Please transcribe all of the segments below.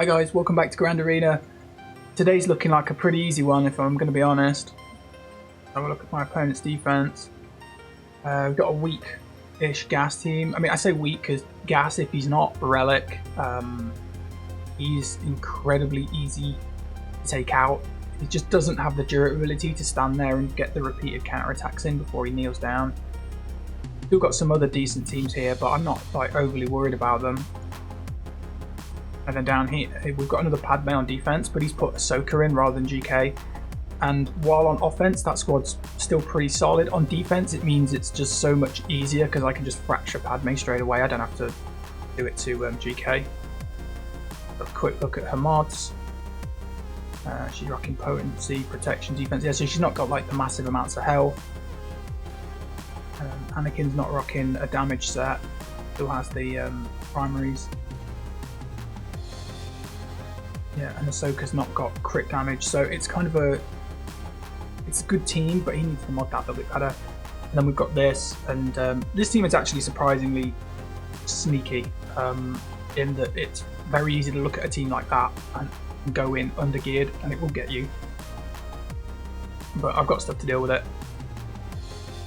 Hi guys, welcome back to Grand Arena. Today's looking like a pretty easy one if I'm going to be honest. Have a look at my opponent's defense. We've got a weak-ish Gas team. I mean, I say weak because Gas, if he's not Relic, he's incredibly easy to take out. He just doesn't have the durability to stand there and get the repeated counterattacks in before he kneels down. Still got some other decent teams here, but I'm not like overly worried about them. And then down here, we've got another Padme on defense, but he's put Ahsoka in rather than GK. And while on offense, that squad's still pretty solid. On defense, it means it's just so much easier because I can just fracture Padme straight away. I don't have to do it to GK. A quick look at her mods. She's rocking potency, protection, defense. Yeah, so she's not got like the massive amounts of health. Anakin's not rocking a damage set. Still has the primaries. Yeah, and Ahsoka's not got crit damage, so it's kind of a good team, but he needs to mod that a little bit better. And then we've got this, and this team is actually surprisingly sneaky in that it's very easy to look at a team like that and go in undergeared, and it will get you. But I've got stuff to deal with it.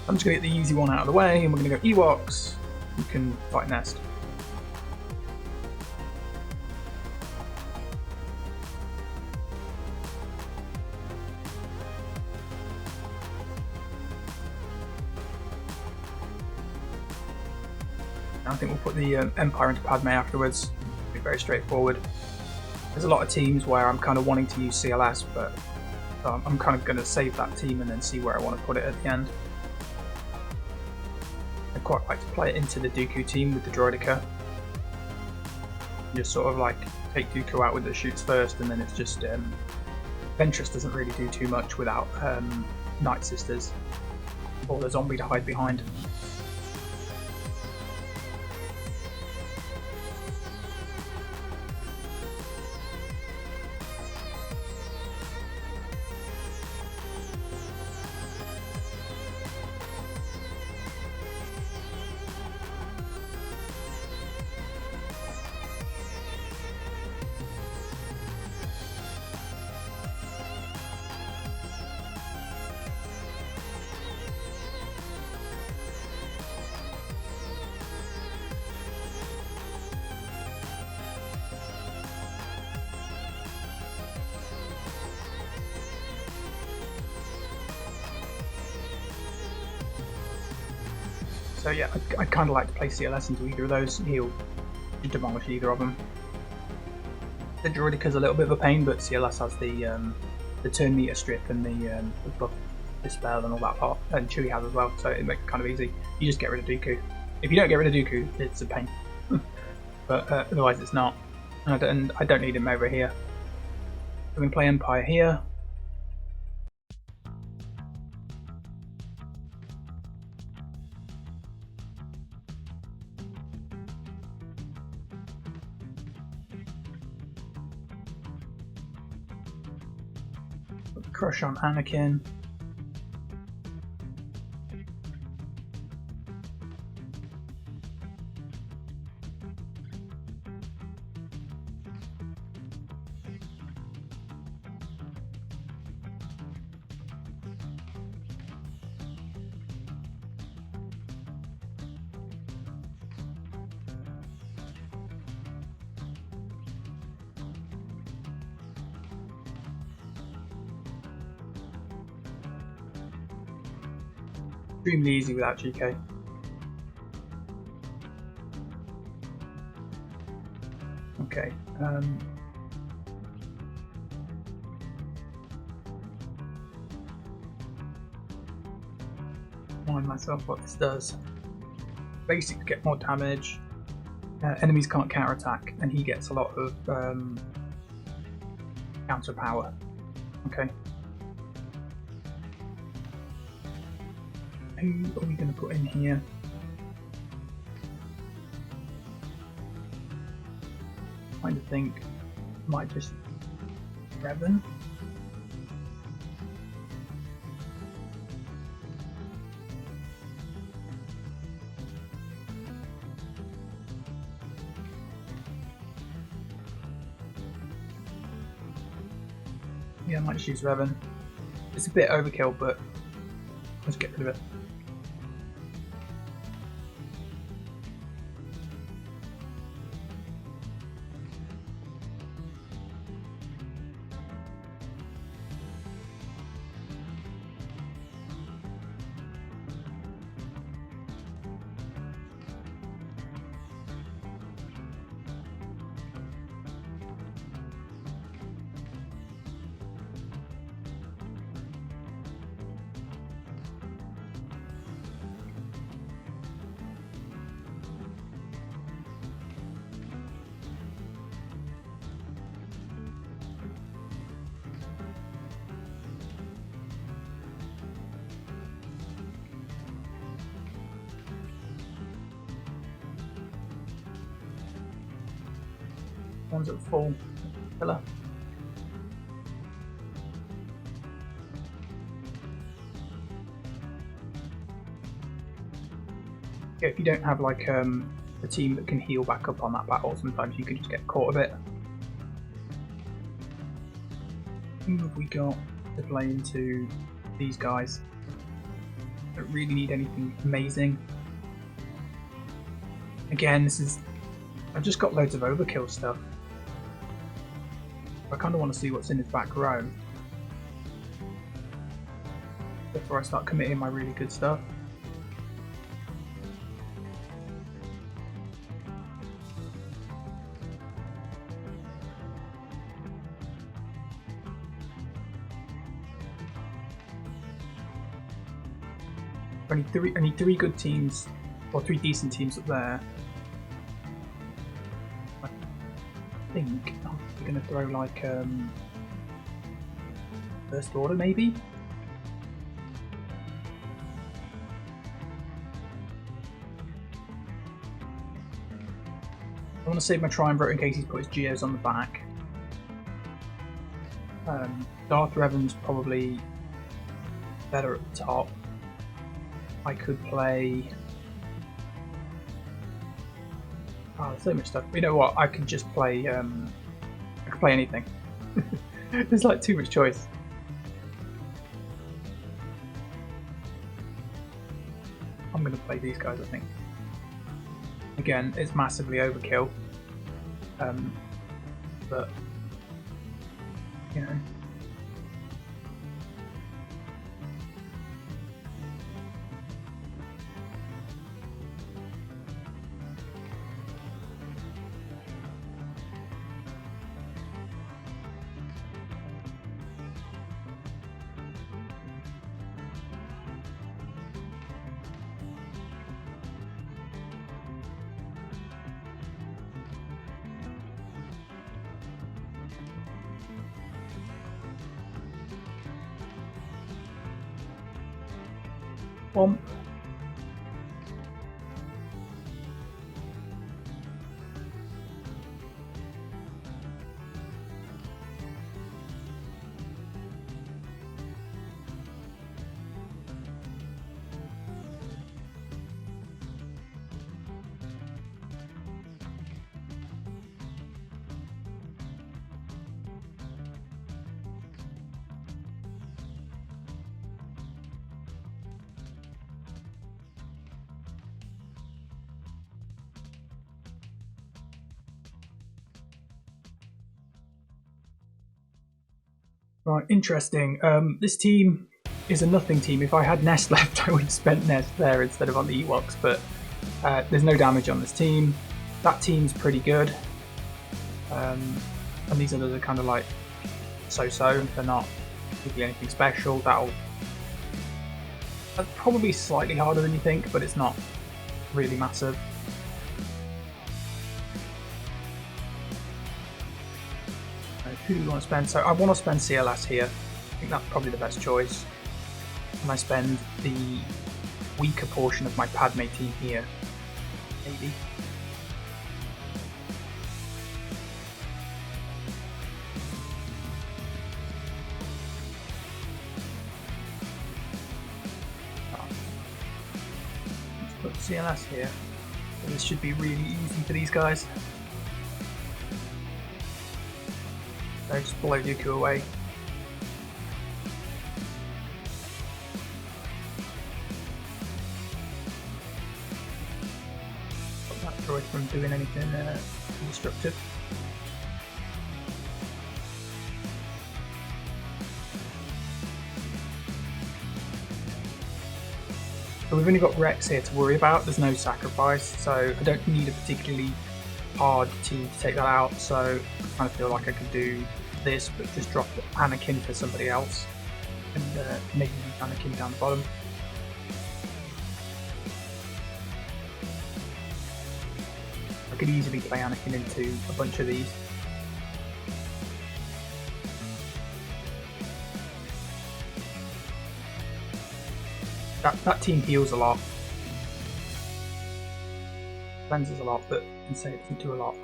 I'm just going to get the easy one out of the way, and we're going to go Ewoks. You can fight Nest. I think we'll put the Empire into Padme afterwards. It'll be very straightforward. There's a lot of teams where I'm kind of wanting to use CLS, but I'm kind of going to save that team and then see where I want to put it at the end. I'd quite like to play it into the Dooku team with the Droideka. Just sort of like take Dooku out with the shoots first, and then it's just Ventress doesn't really do too much without Night Sisters or the zombie to hide behind. So yeah, I'd kind of like to play CLS into either of those. He'll demolish either of them. The Droideka's a little bit of a pain, but CLS has the turn meter strip and the buff dispel and all that part, and Chewie has as well, so it makes it kind of easy. You just get rid of Dooku. If you don't get rid of Dooku, it's a pain. But otherwise it's not. And I don't need him over here. So we can play Empire here. Crush on Anakin. Extremely easy without GK. Okay. Remind myself what this does. Basic get more damage. Enemies can't counterattack, and he gets a lot of counter power. Okay. Who are we going to put in here? I kind of think might just Revan. Yeah, I might just use Revan. It's a bit overkill, but let's get rid of it. One's at full pillar. Yeah, if you don't have like a team that can heal back up on that battle, sometimes you can just get caught a bit. Who have we got to play into these guys? Don't really need anything amazing. Again, I've just got loads of overkill stuff. I kind of want to see what's in his back row before I start committing my really good stuff. I need three good teams, or three decent teams up there. I think we're going to throw like First Order maybe? I want to save my Triumvirate in case he's put his Geos on the back. Darth Revan's probably better at the top. I could play... Oh, there's so much stuff. You know what? I could just play... I could play anything. There's like too much choice. I'm going to play these guys, I think. Again, it's massively overkill. But, you know... Womp. Right, interesting. This team is a nothing team. If I had Nest left, I would have spent Nest there instead of on the Ewoks, but there's no damage on this team. That team's pretty good. And these others are kind of like so-so. They're not really anything special. That's probably slightly harder than you think, but it's not really massive. Who do we want to spend? So I want to spend CLS here. I think that's probably the best choice. And I spend the weaker portion of my Padme team here. Maybe. Let's put CLS here. So this should be really easy for these guys. So just blow Dooku away. droid from doing anything destructive. So we've only got Rex here to worry about. There's no sacrifice, so I don't need a particularly hard team to take that out. So I kind of feel like I could do this, but just drop Anakin for somebody else, and maybe Anakin down the bottom. I could easily play Anakin into a bunch of these. That team heals a lot, cleanses a lot, but you can say it doesn't do a lot.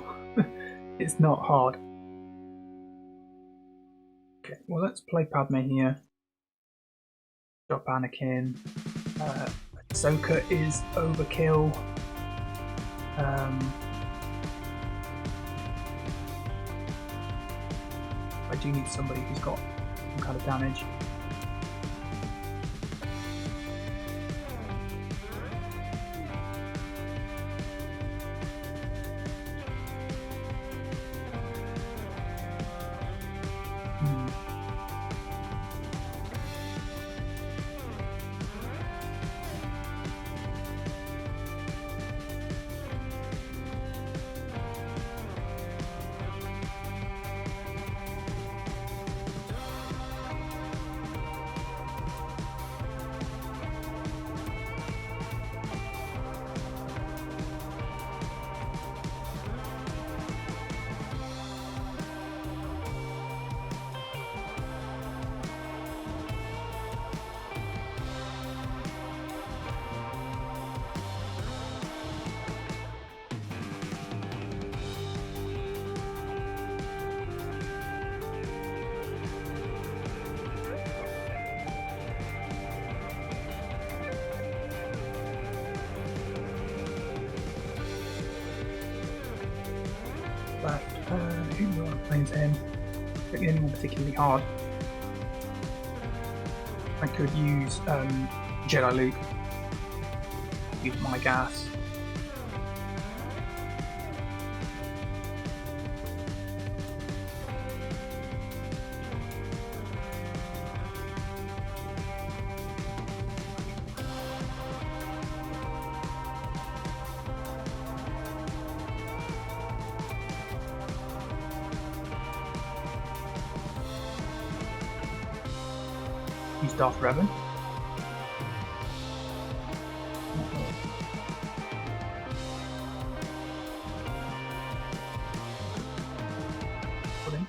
It's not hard. Okay, well let's play Padme here. Drop Anakin. Ahsoka is overkill. I do need somebody who's got some kind of damage. Left, who do I want to play into him? I don't need anyone particularly hard. I could use Jedi Luke, use my gas. Use Darth Revan. Put in.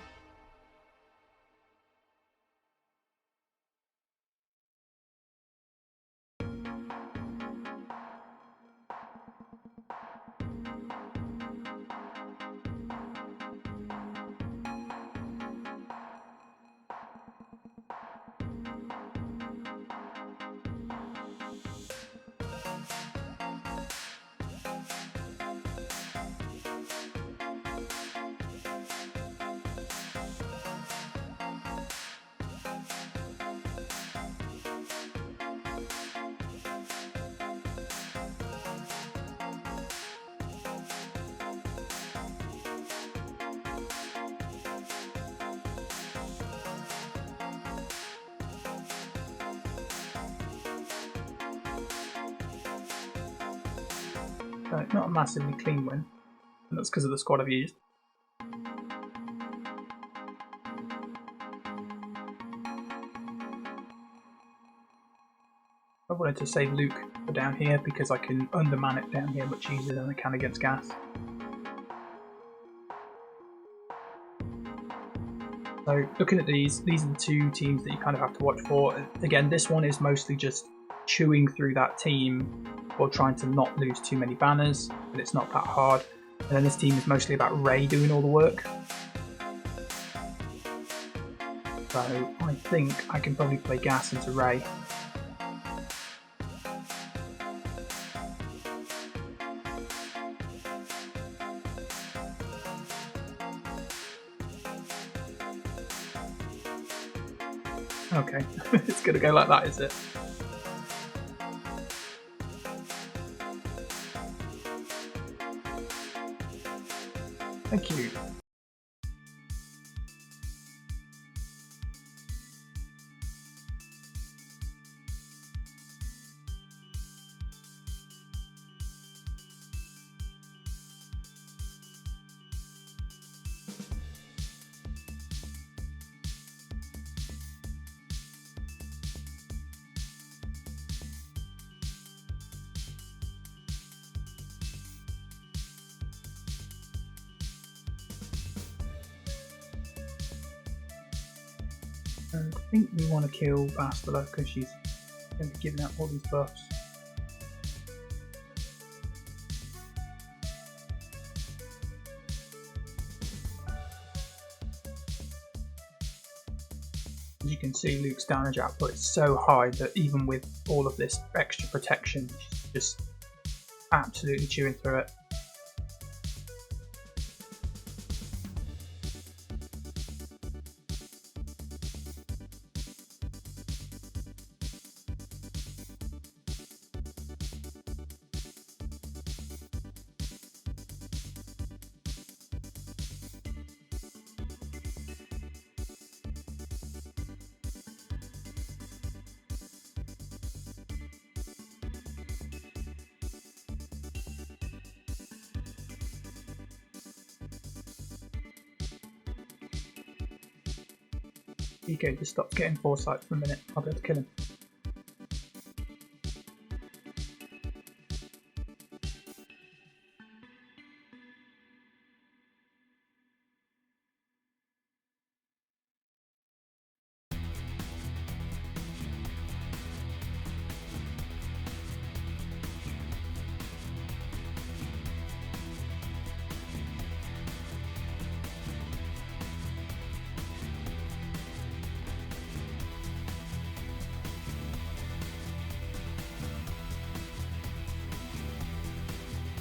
So not a massively clean win, and that's because of the squad I've used. I wanted to save Luke for down here because I can underman it down here much easier than I can against gas. So looking at these are the two teams that you kind of have to watch for. Again, this one is mostly just chewing through that team or trying to not lose too many banners, but it's not that hard. And then this team is mostly about Rey doing all the work. So I think I can probably play gas into Rey. Okay, it's gonna go like that, is it? Thank you. And I think we want to kill Bastila because she's going to be giving out all these buffs. As you can see, Luke's damage output is so high that even with all of this extra protection, she's just absolutely chewing through it. DK just stops getting foresight for a minute. I'll be able to kill him.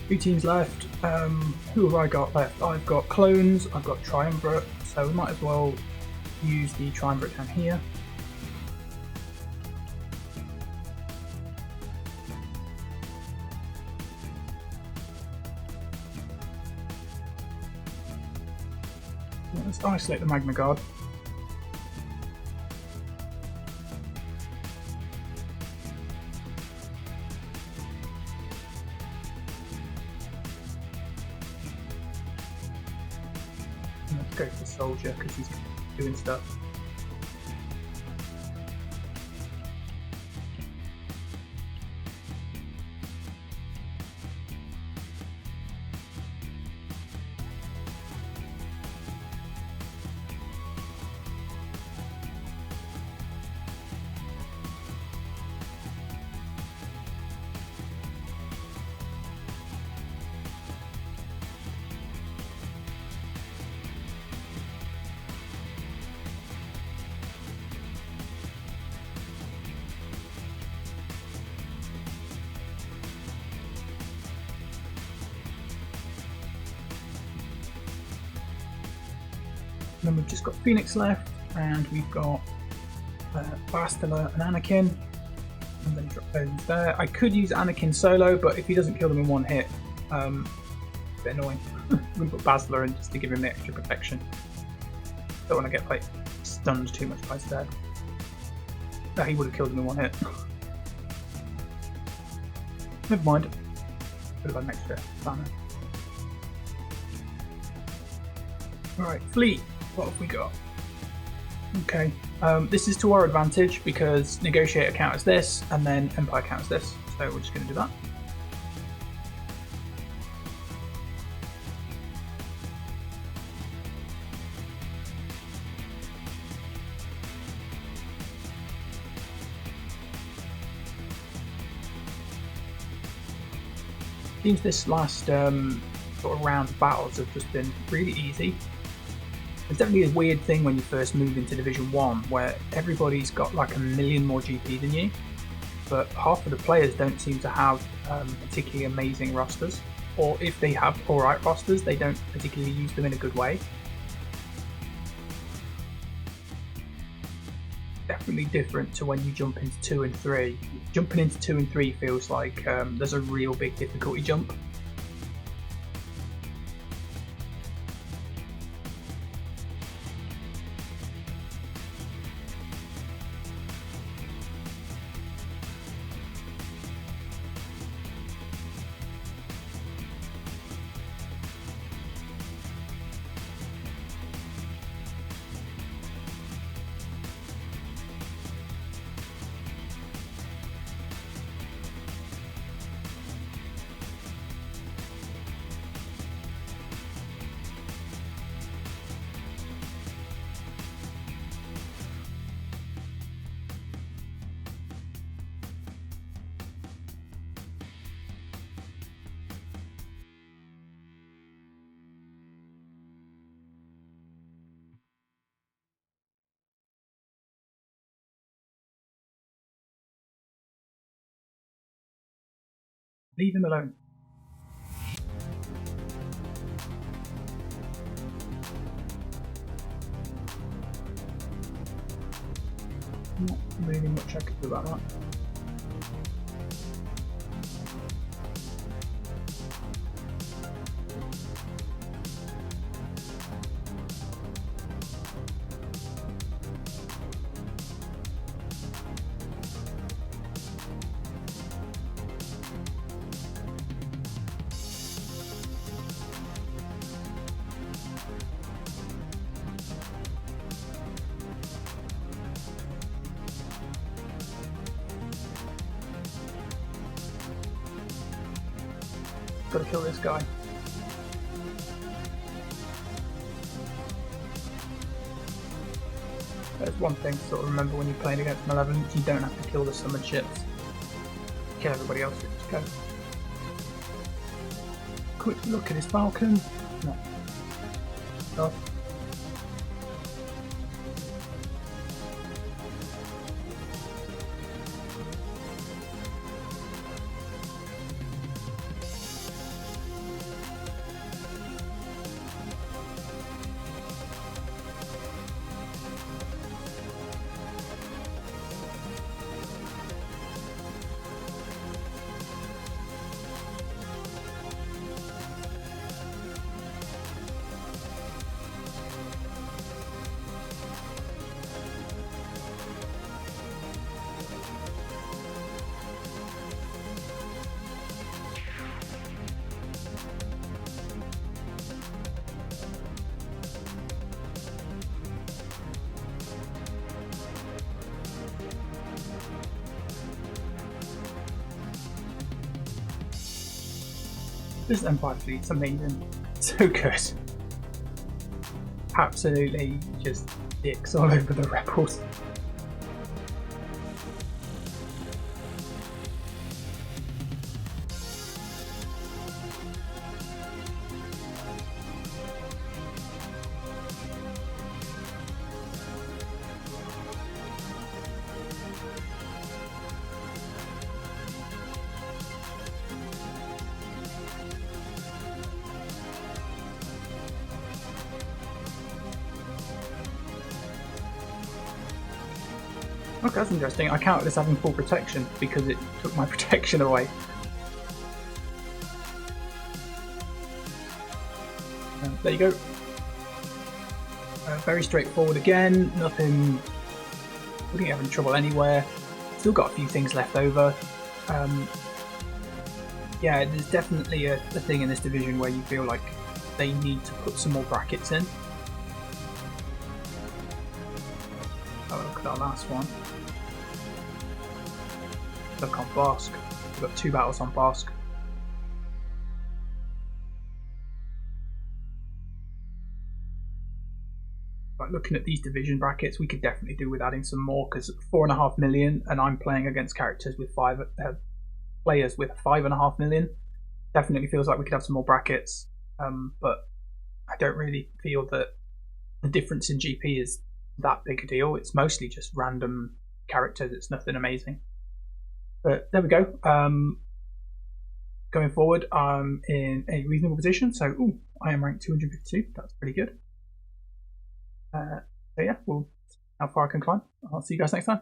Two teams left. Who have I got left? I've got clones, I've got triumvirate, so we might as well use the triumvirate down here. Let's isolate the Magna Guard. Let's go for the soldier because he's doing stuff. And then we've just got Phoenix left, and we've got Bastila and Anakin. I'm going to drop those there. I could use Anakin solo, but if he doesn't kill them in one hit, a bit annoying. I'm going to put Bastila in just to give him the extra protection. Don't want to get like stunned too much by his dad. No, he would have killed him in one hit. Never mind. Put an extra banner. Right, fleet. What have we got? Okay, this is to our advantage because Negotiator counters this and then Empire counters this, so we're just going to do that. Seems this last sort of round of battles have just been really easy. It's definitely a weird thing when you first move into Division 1 where everybody's got like a million more GP than you, but half of the players don't seem to have particularly amazing rosters, or if they have alright rosters, they don't particularly use them in a good way. Definitely different to when you jump into 2 and 3. Jumping into 2 and 3 feels like there's a real big difficulty jump. Leave him alone. Not really much I could do about that. Gotta kill this guy. There's one thing to sort of remember when you're playing against Malevolence, you don't have to kill the summoned ships. Kill everybody else, just go. Quick look at his Falcon. No. Oh. This Empire fleet's amazing. So good. Absolutely just dicks all over the rebels. Okay, that's interesting. I counted as having full protection because it took my protection away. There you go. Very straightforward again. Nothing. Wouldn't get in trouble anywhere. Still got a few things left over. Yeah, there's definitely a thing in this division where you feel like they need to put some more brackets in. Oh, look at that last one. Look on Bask. We've got 2 battles on Bask. But looking at these division brackets, we could definitely do with adding some more, because 4.5 million, and I'm playing against characters with players with 5.5 million. Definitely feels like we could have some more brackets, but I don't really feel that the difference in GP is that big a deal. It's mostly just random characters. It's nothing amazing. But there we go. Going forward, I'm in a reasonable position. So, I am ranked 252. That's pretty good. So yeah, we'll see how far I can climb. I'll see you guys next time.